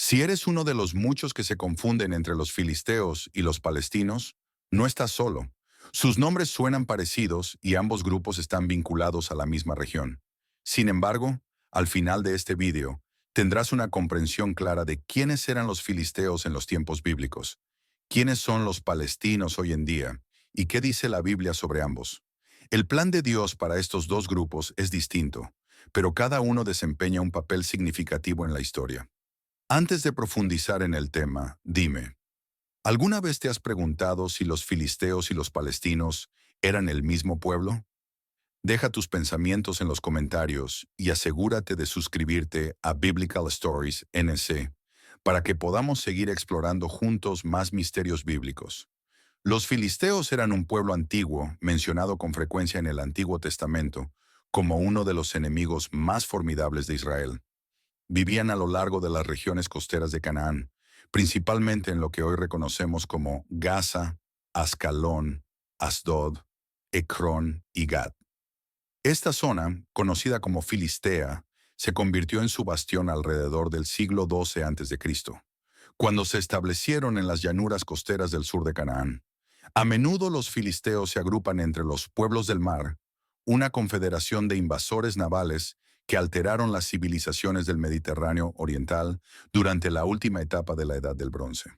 Si eres uno de los muchos que se confunden entre los filisteos y los palestinos, no estás solo. Sus nombres suenan parecidos y ambos grupos están vinculados a la misma región. Sin embargo, al final de este vídeo, tendrás una comprensión clara de quiénes eran los filisteos en los tiempos bíblicos, quiénes son los palestinos hoy en día y qué dice la Biblia sobre ambos. El plan de Dios para estos dos grupos es distinto, pero cada uno desempeña un papel significativo en la historia. Antes de profundizar en el tema, dime, ¿alguna vez te has preguntado si los filisteos y los palestinos eran el mismo pueblo? Deja tus pensamientos en los comentarios y asegúrate de suscribirte a Biblical Stories NC para que podamos seguir explorando juntos más misterios bíblicos. Los filisteos eran un pueblo antiguo mencionado con frecuencia en el Antiguo Testamento como uno de los enemigos más formidables de Israel. Vivían a lo largo de las regiones costeras de Canaán, principalmente en lo que hoy reconocemos como Gaza, Ascalón, Asdod, Ecrón y Gat. Esta zona, conocida como Filistea, se convirtió en su bastión alrededor del siglo XII a.C., cuando se establecieron en las llanuras costeras del sur de Canaán. A menudo los filisteos se agrupan entre los pueblos del mar, una confederación de invasores navales que alteraron las civilizaciones del Mediterráneo oriental durante la última etapa de la Edad del Bronce.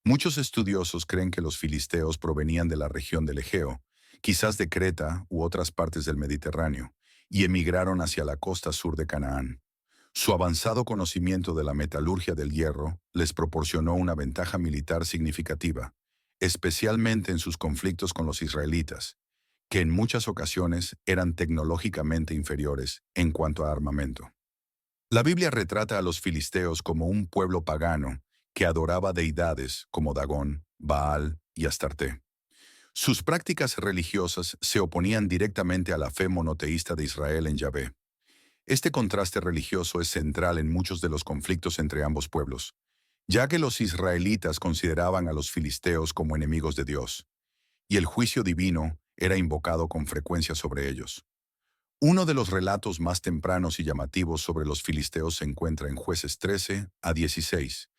Muchos estudiosos creen que los filisteos provenían de la región del Egeo, quizás de Creta u otras partes del Mediterráneo, y emigraron hacia la costa sur de Canaán. Su avanzado conocimiento de la metalurgia del hierro les proporcionó una ventaja militar significativa, especialmente en sus conflictos con los israelitas, que en muchas ocasiones eran tecnológicamente inferiores en cuanto a armamento. La Biblia retrata a los filisteos como un pueblo pagano que adoraba deidades como Dagón, Baal y Astarte. Sus prácticas religiosas se oponían directamente a la fe monoteísta de Israel en Yahvé. Este contraste religioso es central en muchos de los conflictos entre ambos pueblos, ya que los israelitas consideraban a los filisteos como enemigos de Dios, y el juicio divino era invocado con frecuencia sobre ellos. Uno de los relatos más tempranos y llamativos sobre los filisteos se encuentra en Jueces 13 a 16,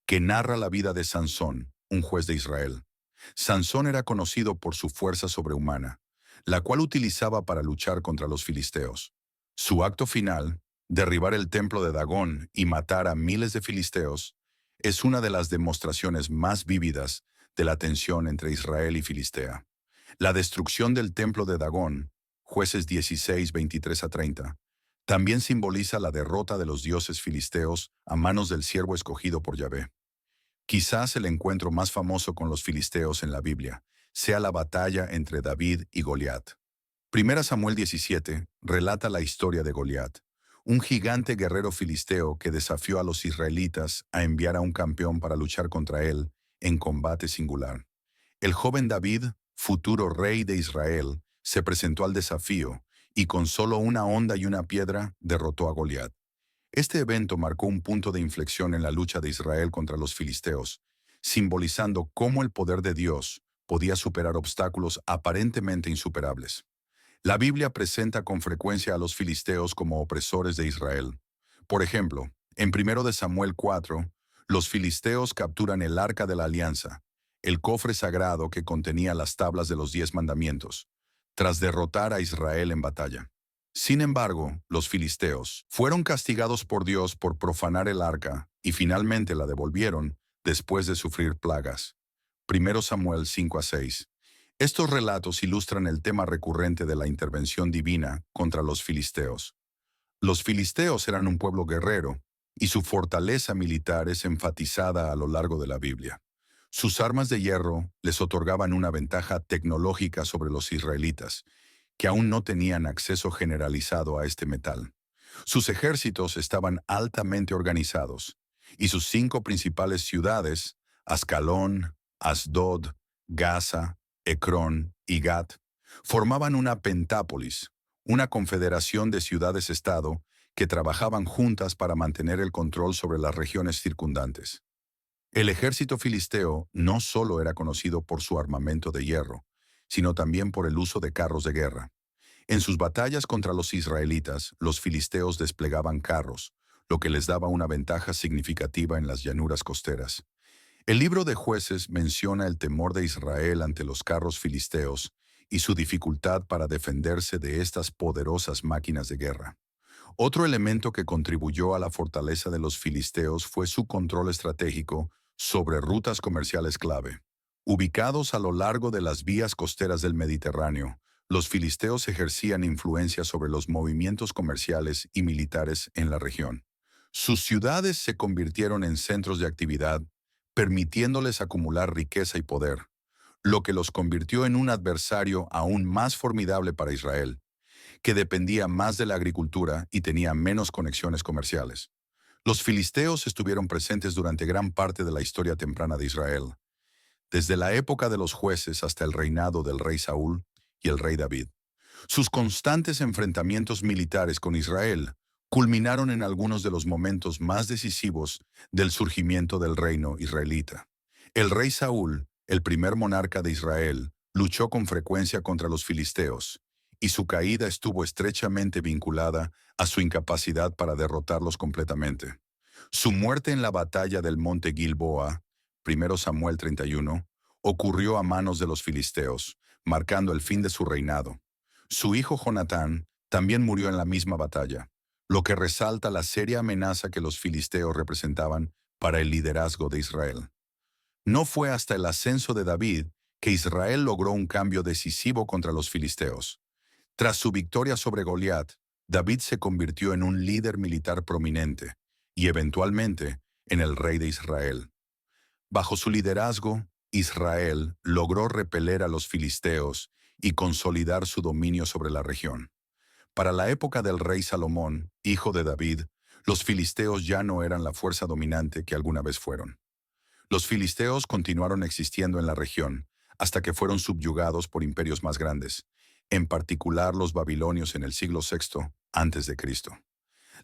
que narra la vida de Sansón, un juez de Israel. Sansón era conocido por su fuerza sobrehumana, la cual utilizaba para luchar contra los filisteos. Su acto final, derribar el templo de Dagón y matar a miles de filisteos, es una de las demostraciones más vívidas de la tensión entre Israel y Filistea. La destrucción del templo de Dagón, Jueces 16, 23 a 30, también simboliza la derrota de los dioses filisteos a manos del siervo escogido por Yahvé. Quizás el encuentro más famoso con los filisteos en la Biblia sea la batalla entre David y Goliat. Primera Samuel 17 relata la historia de Goliat, un gigante guerrero filisteo que desafió a los israelitas a enviar a un campeón para luchar contra él en combate singular. El joven David, futuro rey de Israel, se presentó al desafío y con solo una honda y una piedra derrotó a Goliat. Este evento marcó un punto de inflexión en la lucha de Israel contra los filisteos, simbolizando cómo el poder de Dios podía superar obstáculos aparentemente insuperables. La Biblia presenta con frecuencia a los filisteos como opresores de Israel. Por ejemplo, en 1 de Samuel 4, los filisteos capturan el Arca de la Alianza, el cofre sagrado que contenía las tablas de los 10 mandamientos, tras derrotar a Israel en batalla. Sin embargo, los filisteos fueron castigados por Dios por profanar el arca y finalmente la devolvieron después de sufrir plagas. 1 Samuel 5 a 6. Estos relatos ilustran el tema recurrente de la intervención divina contra los filisteos. Los filisteos eran un pueblo guerrero, y su fortaleza militar es enfatizada a lo largo de la Biblia. Sus armas de hierro les otorgaban una ventaja tecnológica sobre los israelitas, que aún no tenían acceso generalizado a este metal. Sus ejércitos estaban altamente organizados, y sus 5 principales ciudades, Ascalón, Asdod, Gaza, Ecrón y Gat, formaban una pentápolis, una confederación de ciudades-estado que trabajaban juntas para mantener el control sobre las regiones circundantes. El ejército filisteo no solo era conocido por su armamento de hierro, sino también por el uso de carros de guerra. En sus batallas contra los israelitas, los filisteos desplegaban carros, lo que les daba una ventaja significativa en las llanuras costeras. El libro de Jueces menciona el temor de Israel ante los carros filisteos y su dificultad para defenderse de estas poderosas máquinas de guerra. Otro elemento que contribuyó a la fortaleza de los filisteos fue su control estratégico sobre rutas comerciales clave. Ubicados a lo largo de las vías costeras del Mediterráneo, los filisteos ejercían influencia sobre los movimientos comerciales y militares en la región. Sus ciudades se convirtieron en centros de actividad, permitiéndoles acumular riqueza y poder, lo que los convirtió en un adversario aún más formidable para Israel, que dependía más de la agricultura y tenía menos conexiones comerciales. Los filisteos estuvieron presentes durante gran parte de la historia temprana de Israel, desde la época de los jueces hasta el reinado del rey Saúl y el rey David. Sus constantes enfrentamientos militares con Israel culminaron en algunos de los momentos más decisivos del surgimiento del reino israelita. El rey Saúl, el primer monarca de Israel, luchó con frecuencia contra los filisteos, y su caída estuvo estrechamente vinculada a su incapacidad para derrotarlos completamente. Su muerte en la batalla del monte Gilboa, 1 Samuel 31, ocurrió a manos de los filisteos, marcando el fin de su reinado. Su hijo Jonatán también murió en la misma batalla, lo que resalta la seria amenaza que los filisteos representaban para el liderazgo de Israel. No fue hasta el ascenso de David que Israel logró un cambio decisivo contra los filisteos. Tras su victoria sobre Goliat, David se convirtió en un líder militar prominente y eventualmente en el rey de Israel. Bajo su liderazgo, Israel logró repeler a los filisteos y consolidar su dominio sobre la región. Para la época del rey Salomón, hijo de David, los filisteos ya no eran la fuerza dominante que alguna vez fueron. Los filisteos continuaron existiendo en la región hasta que fueron subyugados por imperios más grandes, en particular los babilonios en el siglo VI a.C.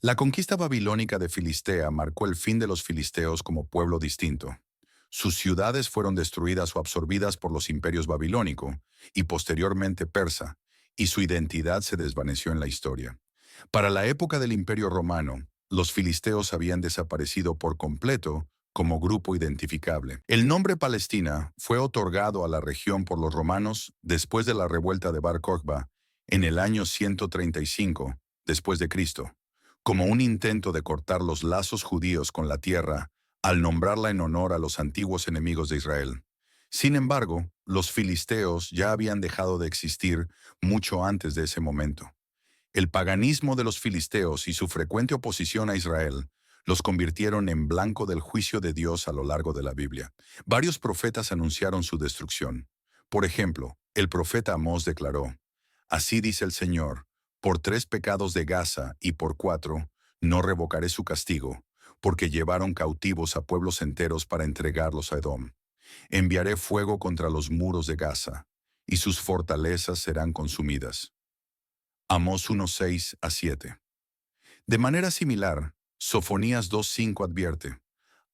La conquista babilónica de Filistea marcó el fin de los filisteos como pueblo distinto. Sus ciudades fueron destruidas o absorbidas por los imperios babilónico y posteriormente persa, y su identidad se desvaneció en la historia. Para la época del Imperio Romano, los filisteos habían desaparecido por completo como grupo identificable. El nombre Palestina fue otorgado a la región por los romanos después de la revuelta de Bar Kokhba en el año 135 después de Cristo, como un intento de cortar los lazos judíos con la tierra al nombrarla en honor a los antiguos enemigos de Israel. Sin embargo, los filisteos ya habían dejado de existir mucho antes de ese momento. El paganismo de los filisteos y su frecuente oposición a Israel los convirtieron en blanco del juicio de Dios a lo largo de la Biblia. Varios profetas anunciaron su destrucción. Por ejemplo, el profeta Amós declaró: «Así dice el Señor, por 3 pecados de Gaza y por 4, no revocaré su castigo, porque llevaron cautivos a pueblos enteros para entregarlos a Edom. Enviaré fuego contra los muros de Gaza, y sus fortalezas serán consumidas». Amós 1:6-7. De manera similar, Sofonías 2:5 advierte: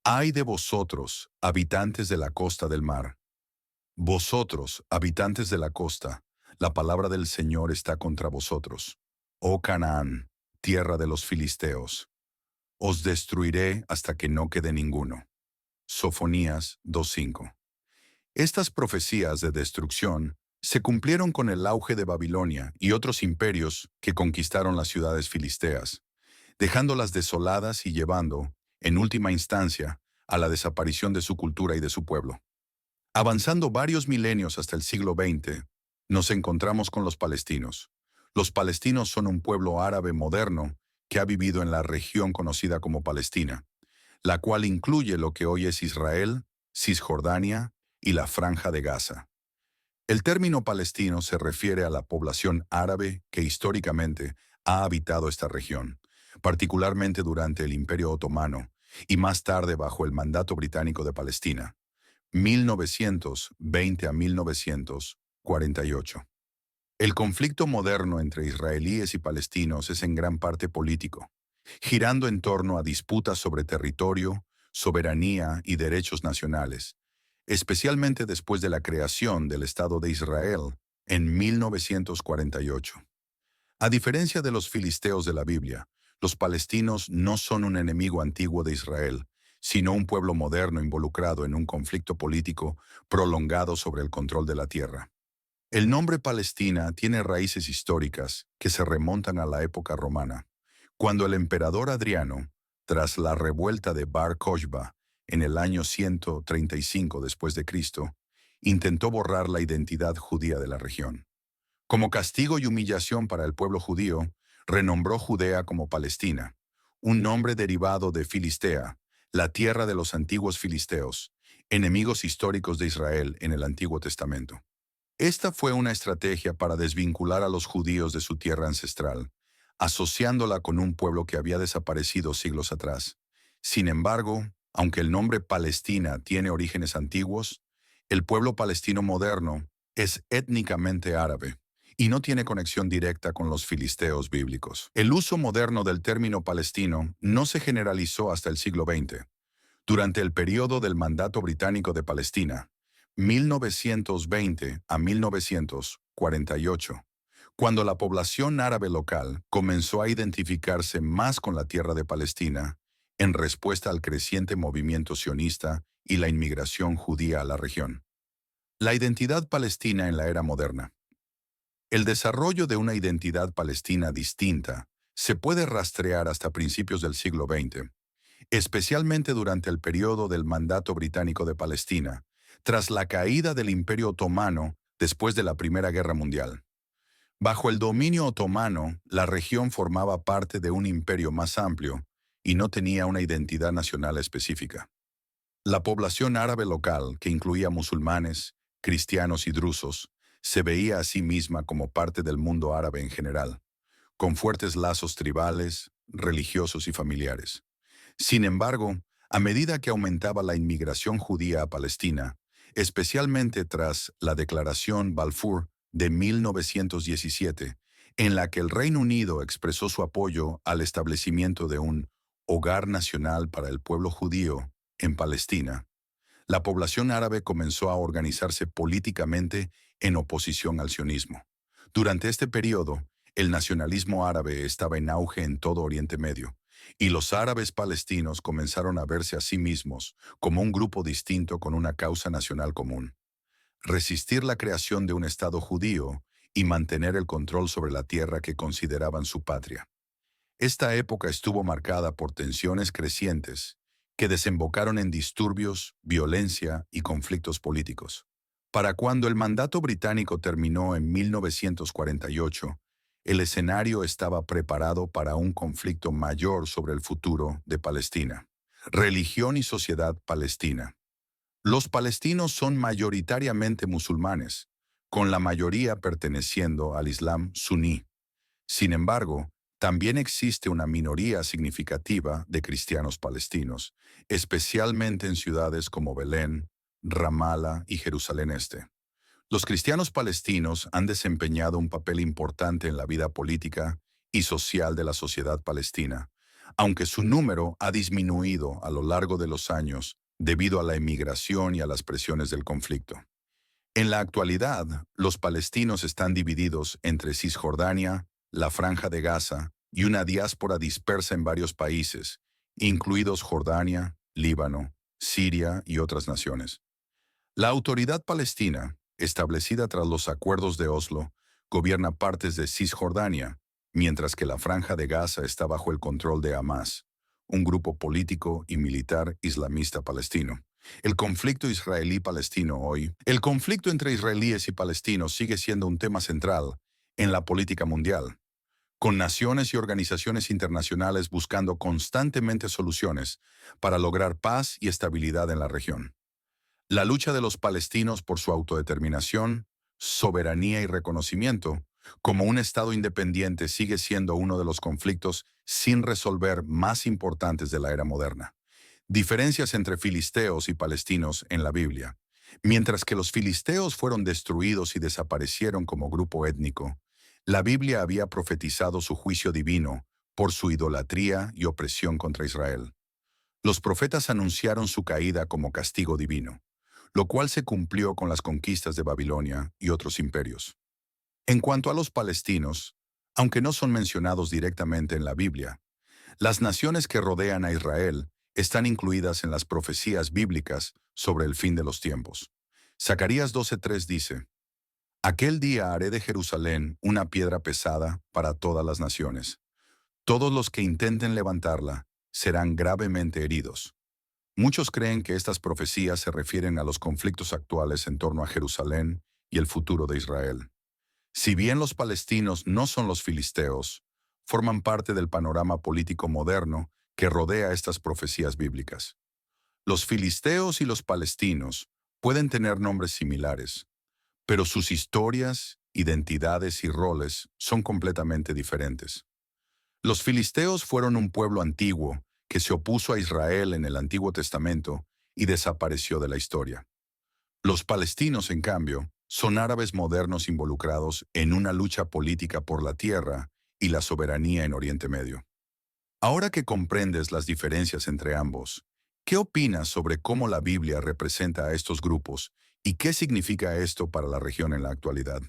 «Ay de vosotros, habitantes de la costa del mar. Vosotros, habitantes de la costa, la palabra del Señor está contra vosotros. Oh Canaán, tierra de los filisteos, os destruiré hasta que no quede ninguno». Sofonías 2:5. Estas profecías de destrucción se cumplieron con el auge de Babilonia y otros imperios que conquistaron las ciudades filisteas, dejándolas desoladas y llevando, en última instancia, a la desaparición de su cultura y de su pueblo. Avanzando varios milenios hasta el siglo XX, nos encontramos con los palestinos. Los palestinos son un pueblo árabe moderno que ha vivido en la región conocida como Palestina, la cual incluye lo que hoy es Israel, Cisjordania y la Franja de Gaza. El término palestino se refiere a la población árabe que históricamente ha habitado esta región, particularmente durante el Imperio Otomano y más tarde bajo el mandato británico de Palestina, 1920 a 1948. El conflicto moderno entre israelíes y palestinos es en gran parte político, girando en torno a disputas sobre territorio, soberanía y derechos nacionales, especialmente después de la creación del Estado de Israel en 1948. A diferencia de los filisteos de la Biblia, Los palestinos no son un enemigo antiguo de Israel, sino un pueblo moderno involucrado en un conflicto político prolongado sobre el control de la tierra. El nombre Palestina tiene raíces históricas que se remontan a la época romana, cuando el emperador Adriano, tras la revuelta de Bar Kokhba en el año 135 después de Cristo, intentó borrar la identidad judía de la región. Como castigo y humillación para el pueblo judío, renombró Judea como Palestina, un nombre derivado de Filistea, la tierra de los antiguos filisteos, enemigos históricos de Israel en el Antiguo Testamento. Esta fue una estrategia para desvincular a los judíos de su tierra ancestral, asociándola con un pueblo que había desaparecido siglos atrás. Sin embargo, aunque el nombre Palestina tiene orígenes antiguos, el pueblo palestino moderno es étnicamente árabe y no tiene conexión directa con los filisteos bíblicos. El uso moderno del término palestino no se generalizó hasta el siglo XX. Durante el periodo del mandato británico de Palestina, 1920 a 1948, cuando la población árabe local comenzó a identificarse más con la tierra de Palestina, en respuesta al creciente movimiento sionista y la inmigración judía a la región. La identidad palestina en la era moderna. El desarrollo de una identidad palestina distinta se puede rastrear hasta principios del siglo XX, especialmente durante el periodo del mandato británico de Palestina, tras la caída del Imperio Otomano después de la Primera Guerra Mundial. Bajo el dominio otomano, la región formaba parte de un imperio más amplio y no tenía una identidad nacional específica. La población árabe local, que incluía musulmanes, cristianos y drusos, se veía a sí misma como parte del mundo árabe en general, con fuertes lazos tribales, religiosos y familiares. Sin embargo, a medida que aumentaba la inmigración judía a Palestina, especialmente tras la Declaración Balfour de 1917, en la que el Reino Unido expresó su apoyo al establecimiento de un hogar nacional para el pueblo judío en Palestina, la población árabe comenzó a organizarse políticamente en oposición al sionismo. Durante este periodo, el nacionalismo árabe estaba en auge en todo Oriente Medio, y los árabes palestinos comenzaron a verse a sí mismos como un grupo distinto con una causa nacional común: resistir la creación de un Estado judío y mantener el control sobre la tierra que consideraban su patria. Esta época estuvo marcada por tensiones crecientes que desembocaron en disturbios, violencia y conflictos políticos. Para cuando el mandato británico terminó en 1948, el escenario estaba preparado para un conflicto mayor sobre el futuro de Palestina. Religión y sociedad palestina. Los palestinos son mayoritariamente musulmanes, con la mayoría perteneciendo al Islam suní. Sin embargo, también existe una minoría significativa de cristianos palestinos, especialmente en ciudades como Belén, Ramala y Jerusalén Este. Los cristianos palestinos han desempeñado un papel importante en la vida política y social de la sociedad palestina, aunque su número ha disminuido a lo largo de los años debido a la emigración y a las presiones del conflicto. En la actualidad, los palestinos están divididos entre Cisjordania, la Franja de Gaza y una diáspora dispersa en varios países, incluidos Jordania, Líbano, Siria y otras naciones. La Autoridad Palestina, establecida tras los acuerdos de Oslo, gobierna partes de Cisjordania, mientras que la Franja de Gaza está bajo el control de Hamás, un grupo político y militar islamista palestino. El conflicto israelí-palestino hoy. El conflicto entre israelíes y palestinos sigue siendo un tema central en la política mundial, con naciones y organizaciones internacionales buscando constantemente soluciones para lograr paz y estabilidad en la región. La lucha de los palestinos por su autodeterminación, soberanía y reconocimiento como un Estado independiente sigue siendo uno de los conflictos sin resolver más importantes de la era moderna. Diferencias entre filisteos y palestinos en la Biblia. Mientras que los filisteos fueron destruidos y desaparecieron como grupo étnico, la Biblia había profetizado su juicio divino por su idolatría y opresión contra Israel. Los profetas anunciaron su caída como castigo divino, lo cual se cumplió con las conquistas de Babilonia y otros imperios. En cuanto a los palestinos, aunque no son mencionados directamente en la Biblia, Las naciones que rodean a Israel están incluidas en las profecías bíblicas sobre el fin de los tiempos. Zacarías 12:3 dice, Aquel día haré de Jerusalén una piedra pesada para todas las naciones. Todos los que intenten levantarla serán gravemente heridos. Muchos creen que estas profecías se refieren a los conflictos actuales en torno a Jerusalén y el futuro de Israel. Si bien los palestinos no son los filisteos, forman parte del panorama político moderno que rodea estas profecías bíblicas. Los filisteos y los palestinos pueden tener nombres similares, pero sus historias, identidades y roles son completamente diferentes. Los filisteos fueron un pueblo antiguo que se opuso a Israel en el Antiguo Testamento y desapareció de la historia. Los palestinos, en cambio, son árabes modernos involucrados en una lucha política por la tierra y la soberanía en Oriente Medio. Ahora que comprendes las diferencias entre ambos, ¿qué opinas sobre cómo la Biblia representa a estos grupos y qué significa esto para la región en la actualidad?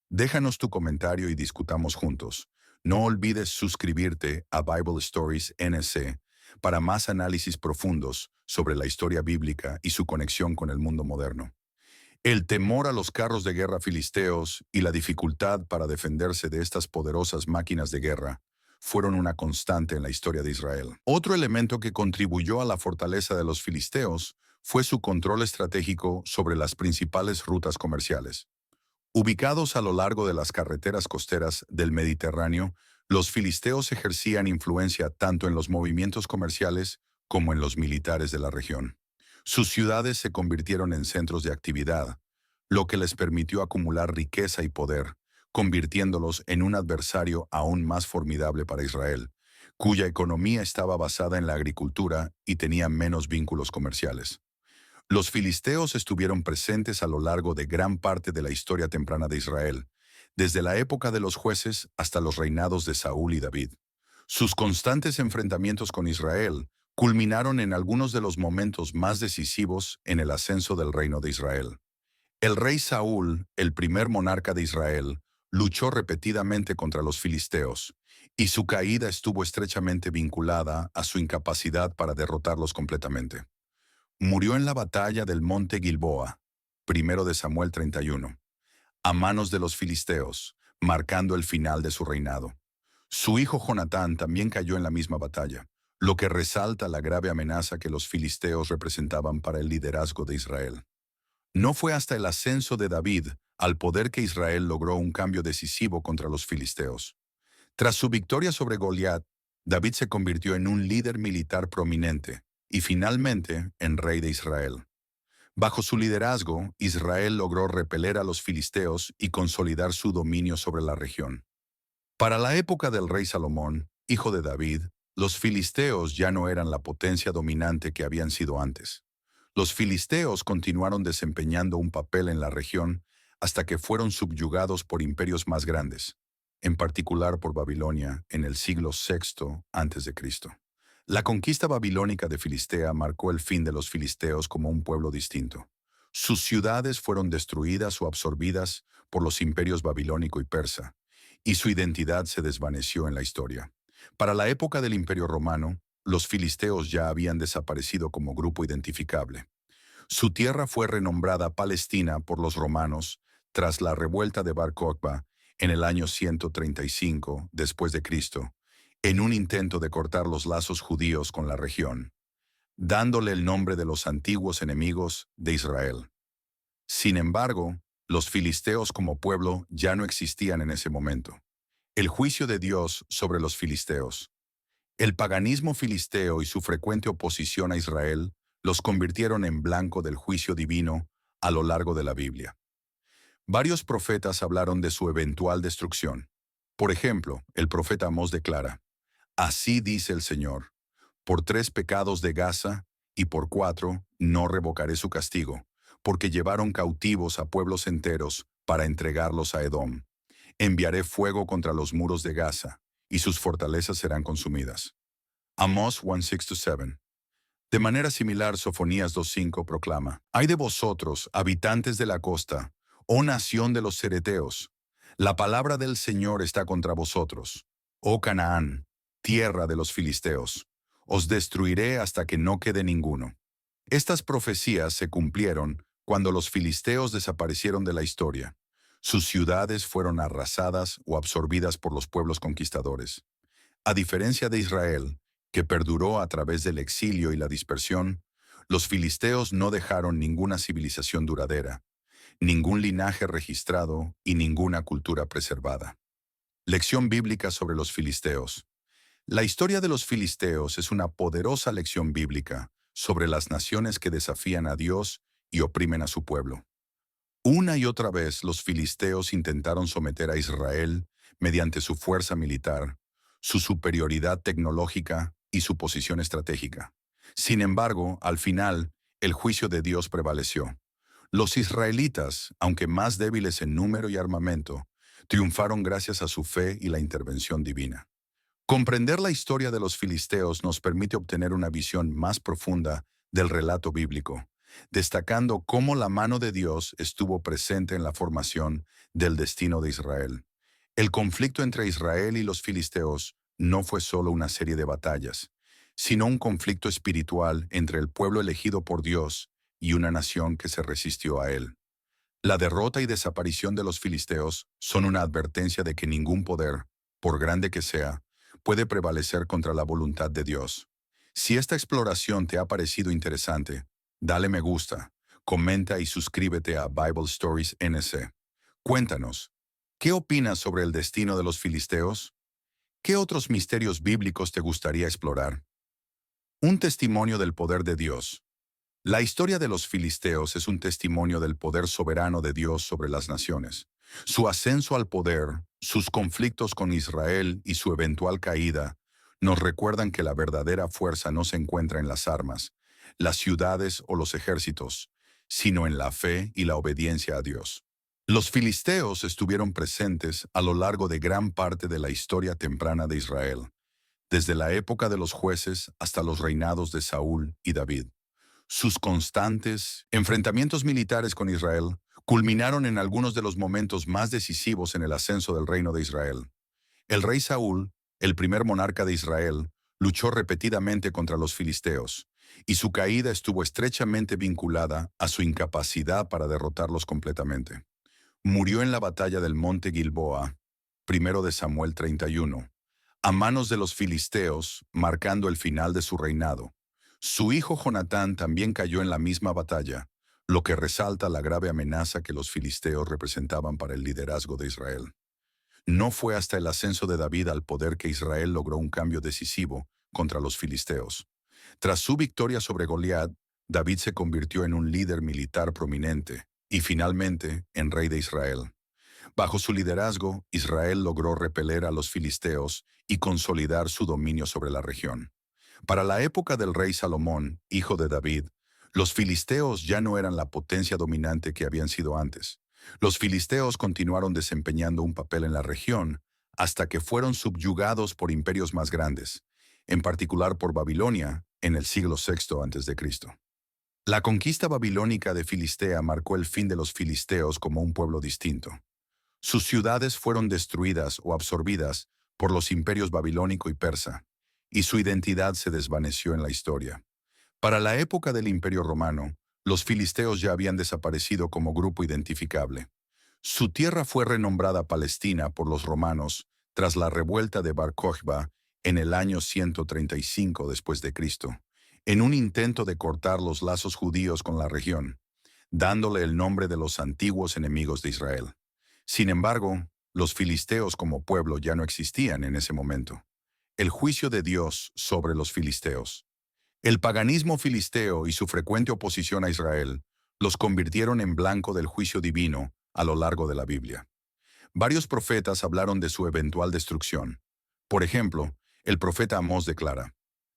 Déjanos tu comentario y discutamos juntos. No olvides suscribirte a Bible Stories NC para más análisis profundos sobre la historia bíblica y su conexión con el mundo moderno. El temor a los carros de guerra filisteos y la dificultad para defenderse de estas poderosas máquinas de guerra fueron una constante en la historia de Israel. Otro elemento que contribuyó a la fortaleza de los filisteos fue su control estratégico sobre las principales rutas comerciales. Ubicados a lo largo de las carreteras costeras del Mediterráneo, los filisteos ejercían influencia tanto en los movimientos comerciales como en los militares de la región. Sus ciudades se convirtieron en centros de actividad, lo que les permitió acumular riqueza y poder, convirtiéndolos en un adversario aún más formidable para Israel, cuya economía estaba basada en la agricultura y tenía menos vínculos comerciales. Los filisteos estuvieron presentes a lo largo de gran parte de la historia temprana de Israel, desde la época de los jueces hasta los reinados de Saúl y David. Sus constantes enfrentamientos con Israel culminaron en algunos de los momentos más decisivos en el ascenso del reino de Israel. El rey Saúl, el primer monarca de Israel, luchó repetidamente contra los filisteos, y su caída estuvo estrechamente vinculada a su incapacidad para derrotarlos completamente. Murió en la batalla del monte Gilboa, 1 Samuel 31, a manos de los filisteos, marcando el final de su reinado. Su hijo Jonatán también cayó en la misma batalla, lo que resalta la grave amenaza que los filisteos representaban para el liderazgo de Israel. No fue hasta el ascenso de David al poder que Israel logró un cambio decisivo contra los filisteos. Tras su victoria sobre Goliat, David se convirtió en un líder militar prominente y finalmente en rey de Israel. Bajo su liderazgo, Israel logró repeler a los filisteos y consolidar su dominio sobre la región. Para la época del rey Salomón, hijo de David, los filisteos ya no eran la potencia dominante que habían sido antes. Los filisteos continuaron desempeñando un papel en la región hasta que fueron subyugados por imperios más grandes, en particular por Babilonia en el siglo VI a.C. La conquista babilónica de Filistea marcó el fin de los filisteos como un pueblo distinto. Sus ciudades fueron destruidas o absorbidas por los imperios babilónico y persa, y su identidad se desvaneció en la historia. Para la época del Imperio Romano, los filisteos ya habían desaparecido como grupo identificable. Su tierra fue renombrada Palestina por los romanos tras la revuelta de Bar Kokhba en el año 135 después de Cristo, en un intento de cortar los lazos judíos con la región, dándole el nombre de los antiguos enemigos de Israel. Sin embargo, los filisteos como pueblo ya no existían en ese momento. El juicio de Dios sobre los filisteos. El paganismo filisteo y su frecuente oposición a Israel los convirtieron en blanco del juicio divino a lo largo de la Biblia. Varios profetas hablaron de su eventual destrucción. Por ejemplo, el profeta Amós declara, Así dice el Señor, por 3 pecados de Gaza y por 4 no revocaré su castigo, porque llevaron cautivos a pueblos enteros para entregarlos a Edom. Enviaré fuego contra los muros de Gaza, y sus fortalezas serán consumidas. Amós 1:6-7. De manera similar, Sofonías 2:5 proclama, Ay de vosotros, habitantes de la costa, oh nación de los cereteos, la palabra del Señor está contra vosotros, oh Canaán, tierra de los filisteos. Os destruiré hasta que no quede ninguno. Estas profecías se cumplieron cuando los filisteos desaparecieron de la historia. Sus ciudades fueron arrasadas o absorbidas por los pueblos conquistadores. A diferencia de Israel, que perduró a través del exilio y la dispersión, los filisteos no dejaron ninguna civilización duradera, ningún linaje registrado y ninguna cultura preservada. Lección bíblica sobre los filisteos. La historia de los filisteos es una poderosa lección bíblica sobre las naciones que desafían a Dios y oprimen a su pueblo. Una y otra vez los filisteos intentaron someter a Israel mediante su fuerza militar, su superioridad tecnológica y su posición estratégica. Sin embargo, al final, el juicio de Dios prevaleció. Los israelitas, aunque más débiles en número y armamento, triunfaron gracias a su fe y la intervención divina. Comprender la historia de los filisteos nos permite obtener una visión más profunda del relato bíblico, destacando cómo la mano de Dios estuvo presente en la formación del destino de Israel. El conflicto entre Israel y los filisteos no fue solo una serie de batallas, sino un conflicto espiritual entre el pueblo elegido por Dios y una nación que se resistió a él. La derrota y desaparición de los filisteos son una advertencia de que ningún poder, por grande que sea, puede prevalecer contra la voluntad de Dios. Si esta exploración te ha parecido interesante, dale me gusta, comenta y suscríbete a Bible Stories NC. Cuéntanos, ¿qué opinas sobre el destino de los filisteos? ¿Qué otros misterios bíblicos te gustaría explorar? Un testimonio del poder de Dios. La historia de los filisteos es un testimonio del poder soberano de Dios sobre las naciones. Su ascenso al poder, sus conflictos con Israel y su eventual caída nos recuerdan que la verdadera fuerza no se encuentra en las armas, las ciudades o los ejércitos, sino en la fe y la obediencia a Dios. Los filisteos estuvieron presentes a lo largo de gran parte de la historia temprana de Israel, desde la época de los jueces hasta los reinados de Saúl y David. Sus constantes enfrentamientos militares con Israel culminaron en algunos de los momentos más decisivos en el ascenso del reino de Israel. El rey Saúl, el primer monarca de Israel, luchó repetidamente contra los filisteos, y su caída estuvo estrechamente vinculada a su incapacidad para derrotarlos completamente. Murió en la batalla del monte Gilboa, 1 de Samuel 31, a manos de los filisteos, marcando el final de su reinado. Su hijo Jonatán también cayó en la misma batalla, lo que resalta la grave amenaza que los filisteos representaban para el liderazgo de Israel. No fue hasta el ascenso de David al poder que Israel logró un cambio decisivo contra los filisteos. Tras su victoria sobre Goliat, David se convirtió en un líder militar prominente y finalmente en rey de Israel. Bajo su liderazgo, Israel logró repeler a los filisteos y consolidar su dominio sobre la región. Para la época del rey Salomón, hijo de David, los filisteos ya no eran la potencia dominante que habían sido antes. Los filisteos continuaron desempeñando un papel en la región hasta que fueron subyugados por imperios más grandes, en particular por Babilonia en el siglo VI a.C. La conquista babilónica de Filistea marcó el fin de los filisteos como un pueblo distinto. Sus ciudades fueron destruidas o absorbidas por los imperios babilónico y persa, y su identidad se desvaneció en la historia. Para la época del Imperio Romano, los filisteos ya habían desaparecido como grupo identificable. Su tierra fue renombrada Palestina por los romanos tras la revuelta de Bar Kokhba en el año 135 después de Cristo, en un intento de cortar los lazos judíos con la región, dándole el nombre de los antiguos enemigos de Israel. Sin embargo, los filisteos como pueblo ya no existían en ese momento. El juicio de Dios sobre los filisteos. El paganismo filisteo y su frecuente oposición a Israel los convirtieron en blanco del juicio divino a lo largo de la Biblia. Varios profetas hablaron de su eventual destrucción. Por ejemplo, el profeta Amós declara: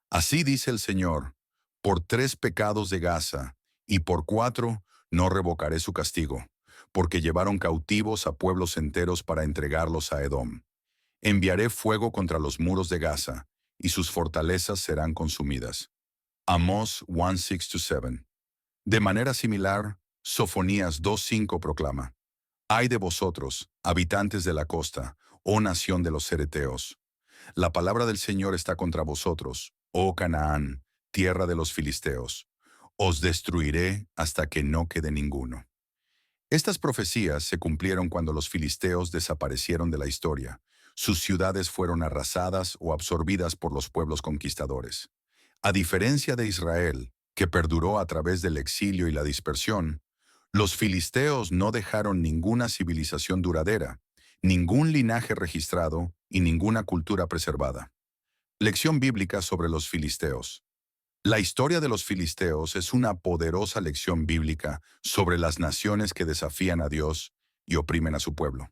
«Así dice el Señor, por 3 pecados de Gaza, y por 4 no revocaré su castigo, porque llevaron cautivos a pueblos enteros para entregarlos a Edom. Enviaré fuego contra los muros de Gaza, y sus fortalezas serán consumidas». Amós 1:6-7. De manera similar, Sofonías 2:5 proclama: «Ay de vosotros, habitantes de la costa, oh nación de los cereteos. La palabra del Señor está contra vosotros, oh Canaán, tierra de los filisteos. Os destruiré hasta que no quede ninguno. Estas profecías se cumplieron cuando los filisteos desaparecieron de la historia. Sus ciudades fueron arrasadas o absorbidas por los pueblos conquistadores. A diferencia de Israel, que perduró a través del exilio y la dispersión, los filisteos no dejaron ninguna civilización duradera, ningún linaje registrado y ninguna cultura preservada. Lección bíblica sobre los filisteos. La historia de los filisteos es una poderosa lección bíblica sobre las naciones que desafían a Dios y oprimen a su pueblo.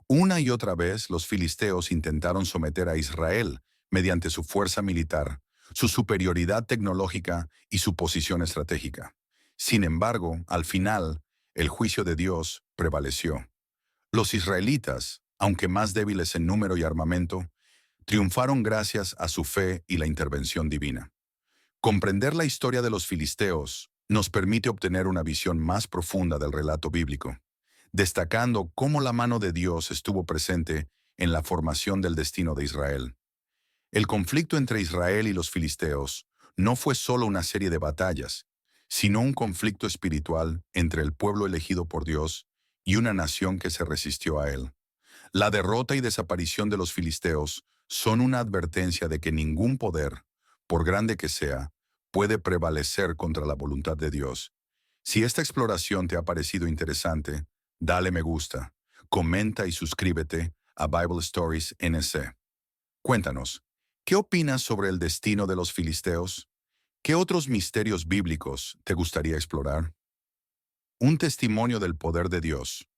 Una y otra vez los filisteos intentaron someter a Israel mediante su fuerza militar, su superioridad tecnológica y su posición estratégica. Sin embargo, al final, el juicio de Dios prevaleció. Los israelitas, aunque más débiles en número y armamento, triunfaron gracias a su fe y la intervención divina. Comprender la historia de los filisteos nos permite obtener una visión más profunda del relato bíblico, destacando cómo la mano de Dios estuvo presente en la formación del destino de Israel. El conflicto entre Israel y los filisteos no fue solo una serie de batallas, sino un conflicto espiritual entre el pueblo elegido por Dios y una nación que se resistió a él. La derrota y desaparición de los filisteos son una advertencia de que ningún poder, por grande que sea, puede prevalecer contra la voluntad de Dios. Si esta exploración te ha parecido interesante, dale me gusta, comenta y suscríbete a Bible Stories NC. Cuéntanos, ¿qué opinas sobre el destino de los filisteos? ¿Qué otros misterios bíblicos te gustaría explorar? Un testimonio del poder de Dios.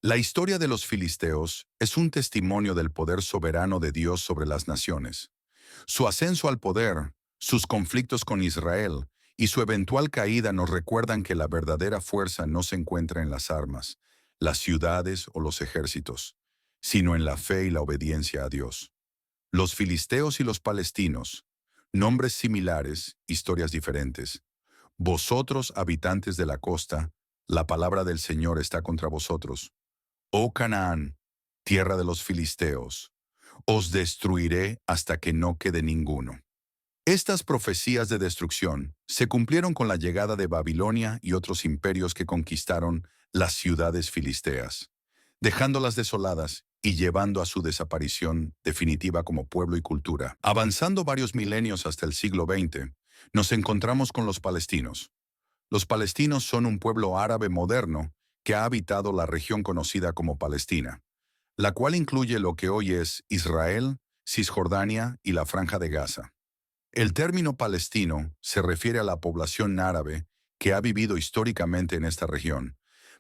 La historia de los filisteos es un testimonio del poder soberano de Dios sobre las naciones. Su ascenso al poder, sus conflictos con Israel y su eventual caída nos recuerdan que la verdadera fuerza no se encuentra en las armas, las ciudades o los ejércitos, sino en la fe y la obediencia a Dios. Los filisteos y los palestinos, nombres similares, historias diferentes. Vosotros, habitantes de la costa, la palabra del Señor está contra vosotros. Oh Canaán, tierra de los filisteos, os destruiré hasta que no quede ninguno. Estas profecías de destrucción se cumplieron con la llegada de Babilonia y otros imperios que conquistaron las ciudades filisteas, dejándolas desoladas y llevando a su desaparición definitiva como pueblo y cultura. Avanzando varios milenios hasta el siglo XX, nos encontramos con los palestinos. Los palestinos son un pueblo árabe moderno que ha habitado la región conocida como Palestina, la cual incluye lo que hoy es Israel, Cisjordania y la Franja de Gaza. El término palestino se refiere a la población árabe que ha vivido históricamente en esta región,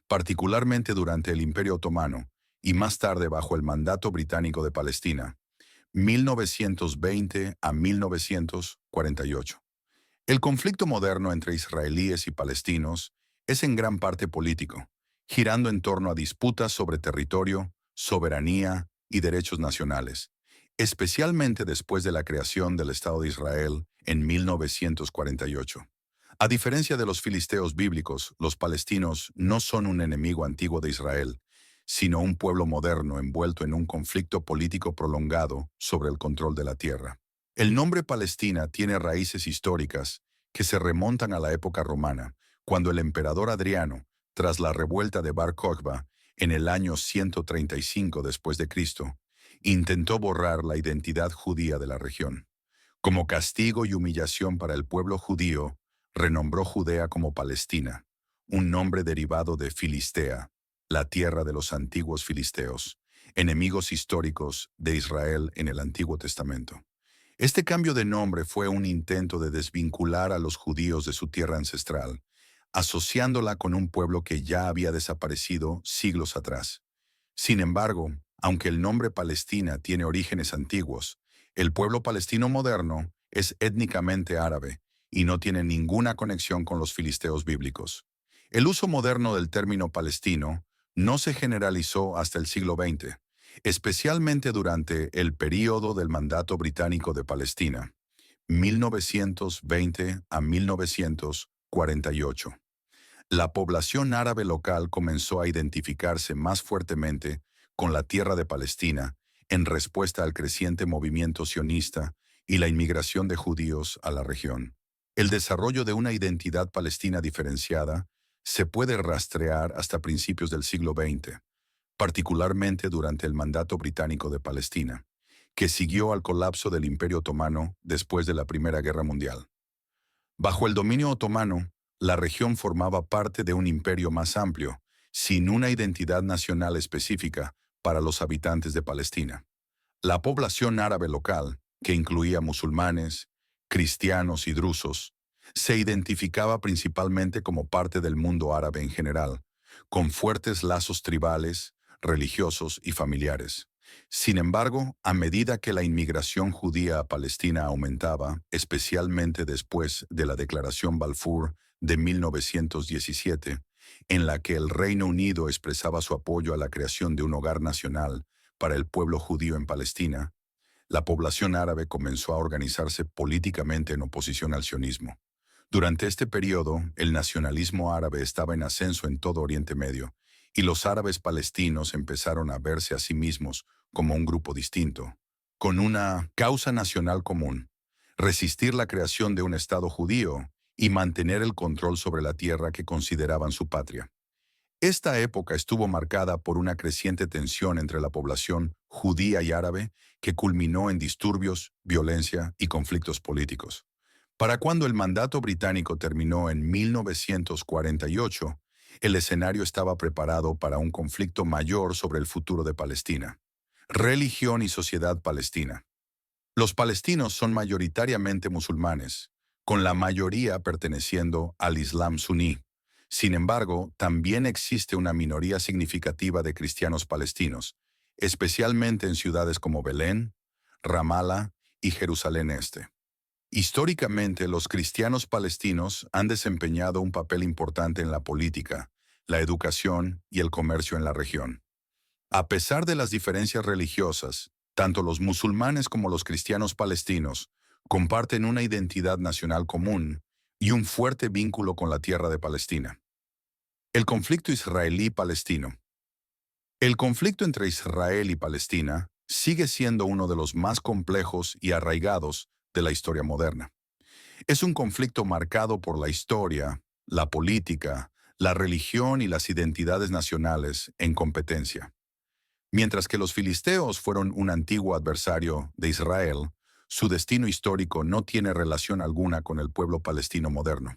particularmente durante el Imperio Otomano y más tarde bajo el mandato británico de Palestina, 1920 a 1948. El conflicto moderno entre israelíes y palestinos es en gran parte político, girando en torno a disputas sobre territorio, soberanía y derechos nacionales, especialmente después de la creación del Estado de Israel en 1948. A diferencia de los filisteos bíblicos, los palestinos no son un enemigo antiguo de Israel, sino un pueblo moderno envuelto en un conflicto político prolongado sobre el control de la tierra. El nombre Palestina tiene raíces históricas que se remontan a la época romana, cuando el emperador Adriano, tras la revuelta de Bar Kokhba en el año 135 después de Cristo, intentó borrar la identidad judía de la región. Como castigo y humillación para el pueblo judío, renombró Judea como Palestina, un nombre derivado de Filistea, la tierra de los antiguos filisteos, enemigos históricos de Israel en el Antiguo Testamento. Este cambio de nombre fue un intento de desvincular a los judíos de su tierra ancestral, asociándola con un pueblo que ya había desaparecido siglos atrás. Sin embargo, aunque el nombre Palestina tiene orígenes antiguos, el pueblo palestino moderno es étnicamente árabe y no tiene ninguna conexión con los filisteos bíblicos. El uso moderno del término palestino no se generalizó hasta el siglo XX, especialmente durante el período del mandato británico de Palestina, 1920 a 1948. La población árabe local comenzó a identificarse más fuertemente con la tierra de Palestina en respuesta al creciente movimiento sionista y la inmigración de judíos a la región. El desarrollo de una identidad palestina diferenciada se puede rastrear hasta principios del siglo XX, particularmente durante el mandato británico de Palestina, que siguió al colapso del Imperio Otomano después de la Primera Guerra Mundial. Bajo el dominio otomano, la región formaba parte de un imperio más amplio, sin una identidad nacional específica para los habitantes de Palestina. La población árabe local, que incluía musulmanes, cristianos y drusos, se identificaba principalmente como parte del mundo árabe en general, con fuertes lazos tribales, religiosos y familiares. Sin embargo, a medida que la inmigración judía a Palestina aumentaba, especialmente después de la Declaración Balfour de 1917, en la que el Reino Unido expresaba su apoyo a la creación de un hogar nacional para el pueblo judío en Palestina, la población árabe comenzó a organizarse políticamente en oposición al sionismo. Durante este periodo, el nacionalismo árabe estaba en ascenso en todo Oriente Medio, y los árabes palestinos empezaron a verse a sí mismos como un grupo distinto, con una causa nacional común: resistir la creación de un Estado judío y mantener el control sobre la tierra que consideraban su patria. Esta época estuvo marcada por una creciente tensión entre la población judía y árabe que culminó en disturbios, violencia y conflictos políticos. Para cuando el mandato británico terminó en 1948, el escenario estaba preparado para un conflicto mayor sobre el futuro de Palestina. Religión y sociedad palestina. Los palestinos son mayoritariamente musulmanes, con la mayoría perteneciendo al Islam suní. Sin embargo, también existe una minoría significativa de cristianos palestinos, especialmente en ciudades como Belén, Ramala y Jerusalén Este. Históricamente, los cristianos palestinos han desempeñado un papel importante en la política, la educación y el comercio en la región. A pesar de las diferencias religiosas, tanto los musulmanes como los cristianos palestinos comparten una identidad nacional común y un fuerte vínculo con la tierra de Palestina. El conflicto israelí-palestino. El conflicto entre Israel y Palestina sigue siendo uno de los más complejos y arraigados de la historia moderna. Es un conflicto marcado por la historia, la política, la religión y las identidades nacionales en competencia. Mientras que los filisteos fueron un antiguo adversario de Israel, su destino histórico no tiene relación alguna con el pueblo palestino moderno.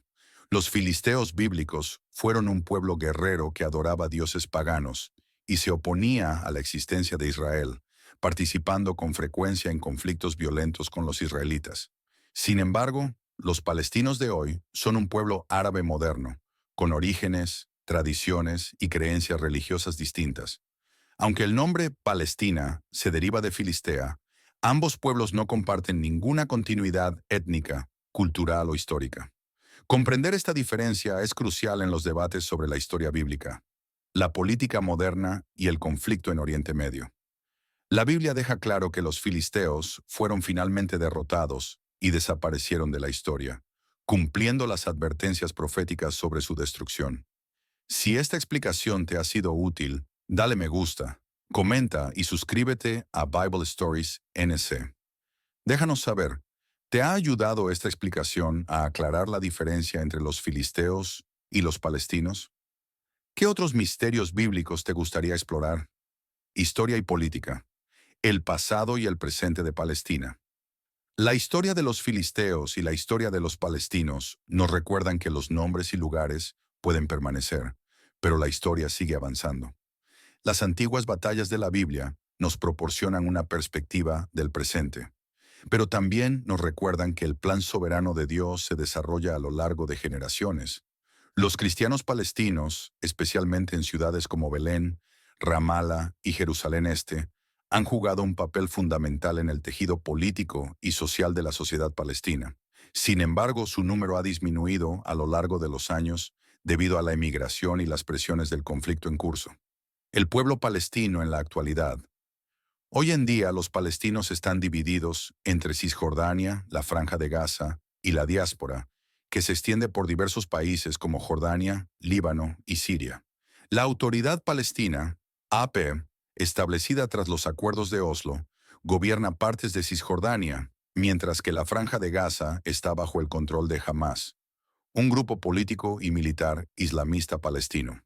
Los filisteos bíblicos fueron un pueblo guerrero que adoraba dioses paganos y se oponía a la existencia de Israel, participando con frecuencia en conflictos violentos con los israelitas. Sin embargo, los palestinos de hoy son un pueblo árabe moderno, con orígenes, tradiciones y creencias religiosas distintas. Aunque el nombre Palestina se deriva de Filistea, ambos pueblos no comparten ninguna continuidad étnica, cultural o histórica. Comprender esta diferencia es crucial en los debates sobre la historia bíblica, la política moderna y el conflicto en Oriente Medio. La Biblia deja claro que los filisteos fueron finalmente derrotados y desaparecieron de la historia, cumpliendo las advertencias proféticas sobre su destrucción. Si esta explicación te ha sido útil, dale me gusta, comenta y suscríbete a Bible Stories NC. Déjanos saber, ¿te ha ayudado esta explicación a aclarar la diferencia entre los filisteos y los palestinos? ¿Qué otros misterios bíblicos te gustaría explorar? Historia y política. El pasado y el presente de Palestina. La historia de los filisteos y la historia de los palestinos nos recuerdan que los nombres y lugares pueden permanecer, pero la historia sigue avanzando. Las antiguas batallas de la Biblia nos proporcionan una perspectiva del presente, pero también nos recuerdan que el plan soberano de Dios se desarrolla a lo largo de generaciones. Los cristianos palestinos, especialmente en ciudades como Belén, Ramala y Jerusalén Este, han jugado un papel fundamental en el tejido político y social de la sociedad palestina. Sin embargo, su número ha disminuido a lo largo de los años debido a la emigración y las presiones del conflicto en curso. El pueblo palestino en la actualidad. Hoy en día los palestinos están divididos entre Cisjordania, la Franja de Gaza y la diáspora, que se extiende por diversos países como Jordania, Líbano y Siria. La Autoridad Palestina, AP, establecida tras los acuerdos de Oslo, gobierna partes de Cisjordania, mientras que la Franja de Gaza está bajo el control de Hamás, un grupo político y militar islamista palestino.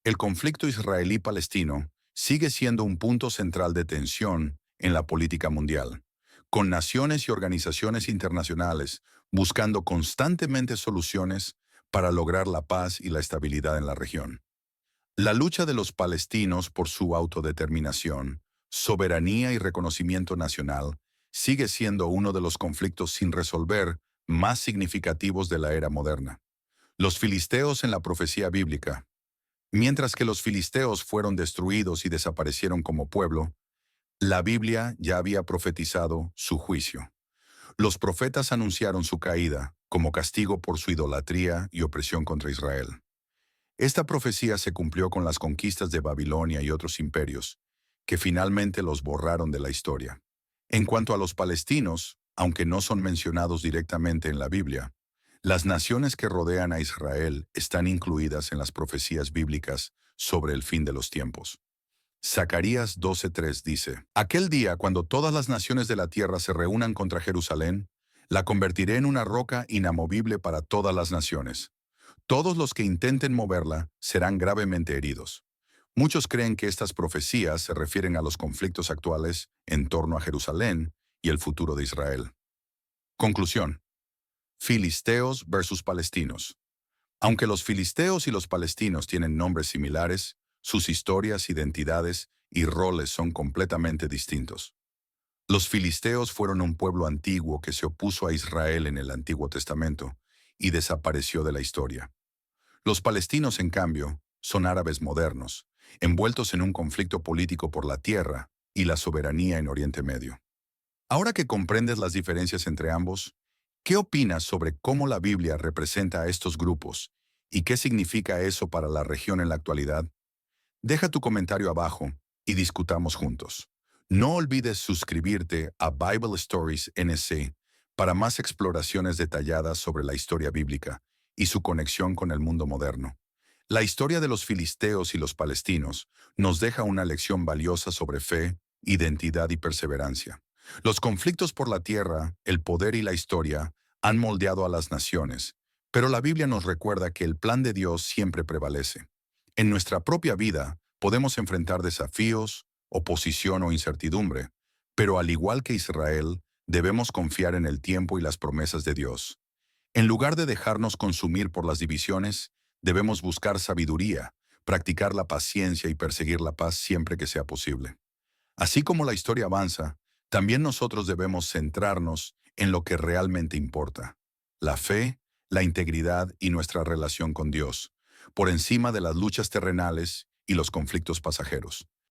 El conflicto israelí-palestino sigue siendo un punto central de tensión en la política mundial, con naciones y organizaciones internacionales buscando constantemente soluciones para lograr la paz y la estabilidad en la región. La lucha de los palestinos por su autodeterminación, soberanía y reconocimiento nacional sigue siendo uno de los conflictos sin resolver más significativos de la era moderna. Los filisteos en la profecía bíblica. Mientras que los filisteos fueron destruidos y desaparecieron como pueblo, la Biblia ya había profetizado su juicio. Los profetas anunciaron su caída como castigo por su idolatría y opresión contra Israel. Esta profecía se cumplió con las conquistas de Babilonia y otros imperios, que finalmente los borraron de la historia. En cuanto a los palestinos, aunque no son mencionados directamente en la Biblia, las naciones que rodean a Israel están incluidas en las profecías bíblicas sobre el fin de los tiempos. Zacarías 12:3 dice: Aquel día, cuando todas las naciones de la tierra se reúnan contra Jerusalén, la convertiré en una roca inamovible para todas las naciones. Todos los que intenten moverla serán gravemente heridos. Muchos creen que estas profecías se refieren a los conflictos actuales en torno a Jerusalén y el futuro de Israel. Conclusión. Filisteos versus palestinos. Aunque los filisteos y los palestinos tienen nombres similares, sus historias, identidades y roles son completamente distintos. Los filisteos fueron un pueblo antiguo que se opuso a Israel en el Antiguo Testamento y desapareció de la historia. Los palestinos, en cambio, son árabes modernos, envueltos en un conflicto político por la tierra y la soberanía en Oriente Medio. Ahora que comprendes las diferencias entre ambos, ¿qué opinas sobre cómo la Biblia representa a estos grupos y qué significa eso para la región en la actualidad? Deja tu comentario abajo y discutamos juntos. No olvides suscribirte a Bible Stories NC para más exploraciones detalladas sobre la historia bíblica y su conexión con el mundo moderno. La historia de los filisteos y los palestinos nos deja una lección valiosa sobre fe, identidad y perseverancia. Los conflictos por la tierra, el poder y la historia han moldeado a las naciones, pero la Biblia nos recuerda que el plan de Dios siempre prevalece. En nuestra propia vida podemos enfrentar desafíos, oposición o incertidumbre, pero al igual que Israel, debemos confiar en el tiempo y las promesas de Dios. En lugar de dejarnos consumir por las divisiones, debemos buscar sabiduría, practicar la paciencia y perseguir la paz siempre que sea posible. Así como la historia avanza, también nosotros debemos centrarnos en lo que realmente importa: la fe, la integridad y nuestra relación con Dios, por encima de las luchas terrenales y los conflictos pasajeros.